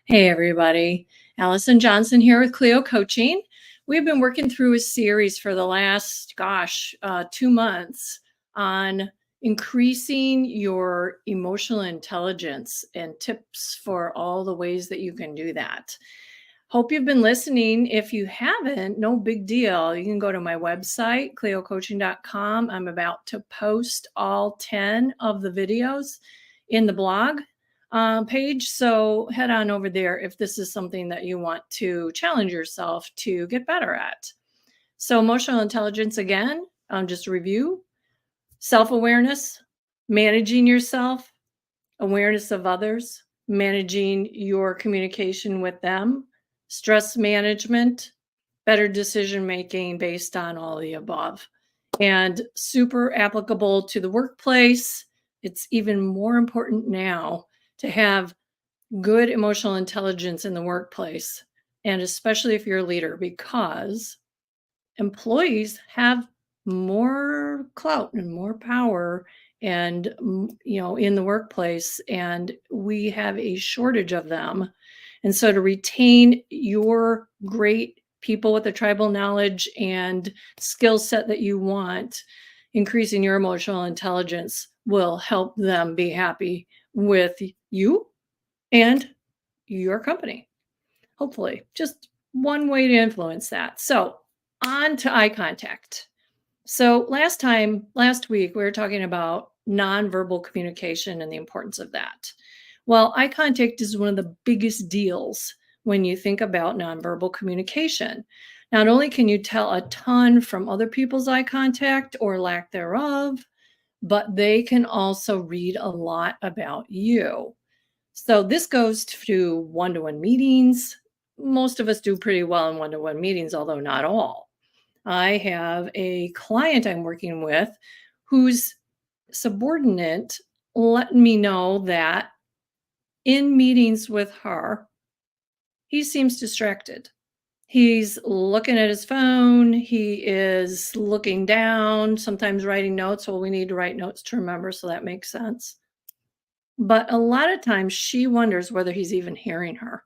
Hey, everybody. Allison Johnson here with Clio Coaching. We've been working through a series for the last, 2 months on increasing your emotional intelligence and tips for all the ways that you can do that. Hope you've been listening. If you haven't, no big deal. You can go to my website, cleocoaching.com. I'm about to post all 10 of the videos in the blog page. So head on over there if this is something that you want to challenge yourself to get better at. So, emotional intelligence, again, just a review, self awareness, managing yourself, awareness of others, managing your communication with them, stress management, better decision making based on all the above, and super applicable to the workplace. It's even more important now to have good emotional intelligence in the workplace, and especially if you're a leader, because employees have more clout and more power and in the workplace, and we have a shortage of them. And so to retain your great people with the tribal knowledge and skill set that you want, increasing your emotional intelligence will help them be happy with you and your company. Hopefully, just one way to influence that. So, on to eye contact. So, last week, we were talking about nonverbal communication and the importance of that. Well, eye contact is one of the biggest deals when you think about nonverbal communication. Not only can you tell a ton from other people's eye contact or lack thereof, but they can also read a lot about you. So this goes to one-to-one meetings. Most of us do pretty well in one-to-one meetings, although not all. I have a client I'm working with whose subordinate let me know that in meetings with her, he seems distracted. He's looking at his phone. He is looking down, sometimes writing notes. Well, we need to write notes to remember, so that makes sense. But a lot of times she wonders whether he's even hearing her.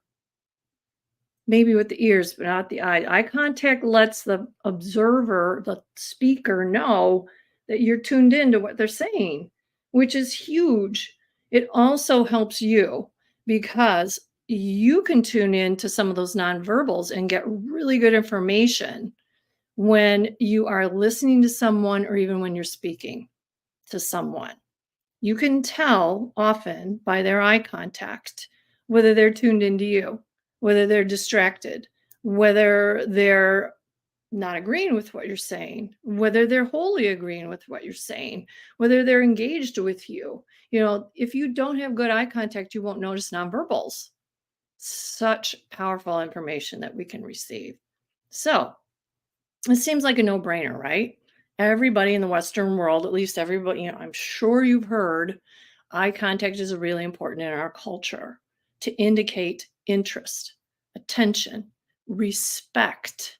Maybe with the ears, but not the eye. Eye contact lets the observer, the speaker, know that you're tuned into what they're saying, which is huge. It also helps you because you can tune in to some of those nonverbals and get really good information when you are listening to someone or even when you're speaking to someone. You can tell often by their eye contact whether they're tuned into you, whether they're distracted, whether they're not agreeing with what you're saying, whether they're wholly agreeing with what you're saying, whether they're engaged with you. If you don't have good eye contact, you won't notice nonverbals. Such powerful information that we can receive. So it seems like a no-brainer, right? Everybody in the Western world, at least everybody, I'm sure you've heard, eye contact is really important in our culture to indicate interest, attention, respect.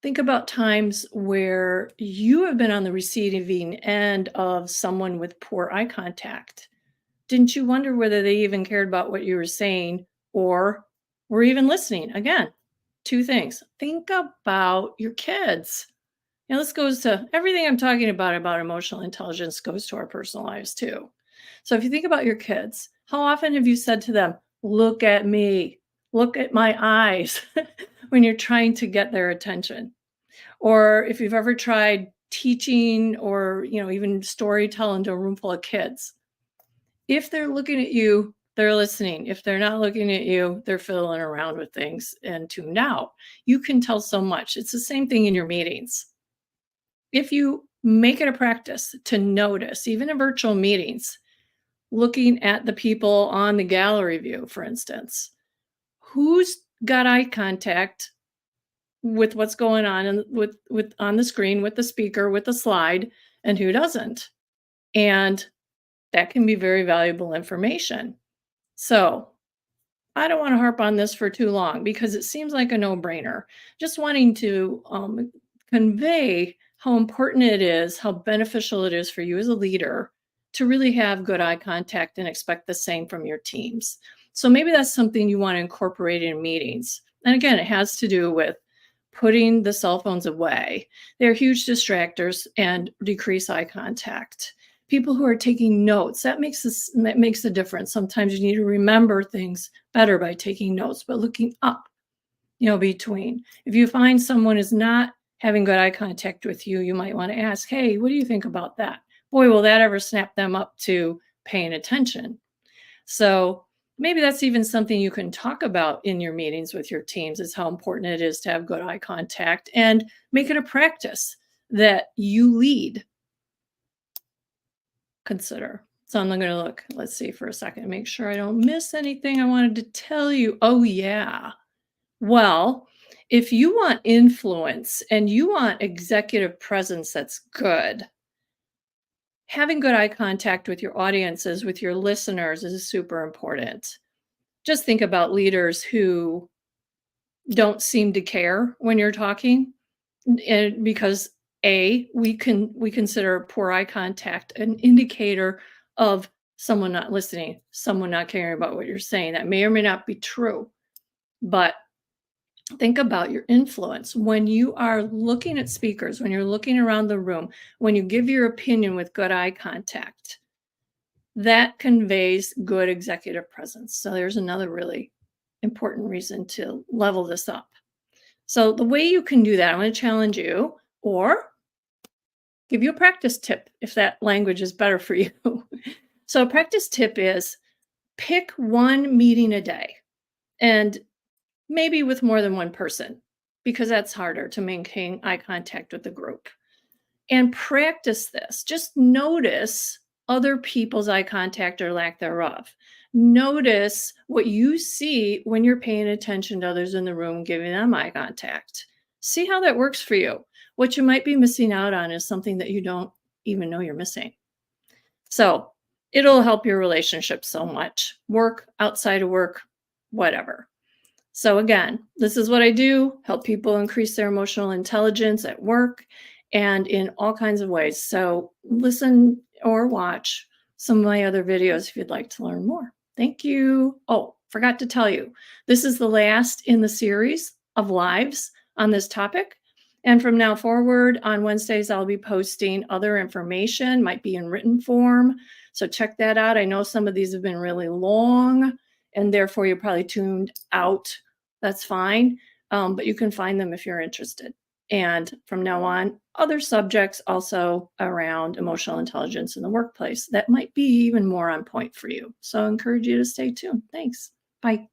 Think about times where you have been on the receiving end of someone with poor eye contact. Didn't you wonder whether they even cared about what you were saying or were even listening? Again, two things. Think about your kids. Now, this goes to everything I'm talking about emotional intelligence goes to our personal lives too. So if you think about your kids, how often have you said to them, look at me, look at my eyes when you're trying to get their attention? Or if you've ever tried teaching or, even storytelling to a room full of kids, if they're looking at you, they're listening. If they're not looking at you, they're fiddling around with things and tuned out. You can tell so much. It's the same thing in your meetings. If you make it a practice to notice, even in virtual meetings, looking at the people on the gallery view, for instance, who's got eye contact with what's going on and with on the screen, with the speaker, with the slide, and who doesn't. And that can be very valuable information. So I don't want to harp on this for too long because it seems like a no-brainer. Just wanting to convey how important it is, how beneficial it is for you as a leader to really have good eye contact and expect the same from your teams. So maybe that's something you want to incorporate in meetings. And again, it has to do with putting the cell phones away. They're huge distractors and decrease eye contact. People who are taking notes, that makes a difference. Sometimes you need to remember things better by taking notes, but looking up, between. If you find someone is not having good eye contact with you, you might want to ask, hey, what do you think about that? Boy, will that ever snap them up to paying attention. So maybe that's even something you can talk about in your meetings with your teams, is how important it is to have good eye contact, and make it a practice that you lead. Consider. So I'm going to look, let's see for a second, make sure I don't miss anything I wanted to tell you. Oh, yeah. Well, if you want influence and you want executive presence that's good, having good eye contact with your audiences, with your listeners, is super important. Just think about leaders who don't seem to care when you're talking, and because we consider poor eye contact an indicator of someone not listening, someone not caring about what you're saying. That may or may not be true, but think about your influence when you are looking at speakers, when you're looking around the room, when you give your opinion with good eye contact. That conveys good executive presence. So there's another really important reason to level this up. So the way you can do that, I'm going to challenge you, or give you a practice tip if that language is better for you. So a practice tip is pick one meeting a day, and maybe with more than one person, because that's harder to maintain eye contact with the group. And practice this. Just notice other people's eye contact or lack thereof. Notice what you see when you're paying attention to others in the room, giving them eye contact. See how that works for you. What you might be missing out on is something that you don't even know you're missing. So it'll help your relationship so much. Work, outside of work, whatever. So again, this is what I do, help people increase their emotional intelligence at work and in all kinds of ways. So listen or watch some of my other videos if you'd like to learn more. Thank you. Oh, forgot to tell you, this is the last in the series of lives on this topic. And from now forward, on Wednesdays, I'll be posting other information, might be in written form. So check that out. I know some of these have been really long, and therefore you're probably tuned out. That's fine, but you can find them if you're interested. And from now on, other subjects also around emotional intelligence in the workplace that might be even more on point for you. So I encourage you to stay tuned. Thanks. Bye.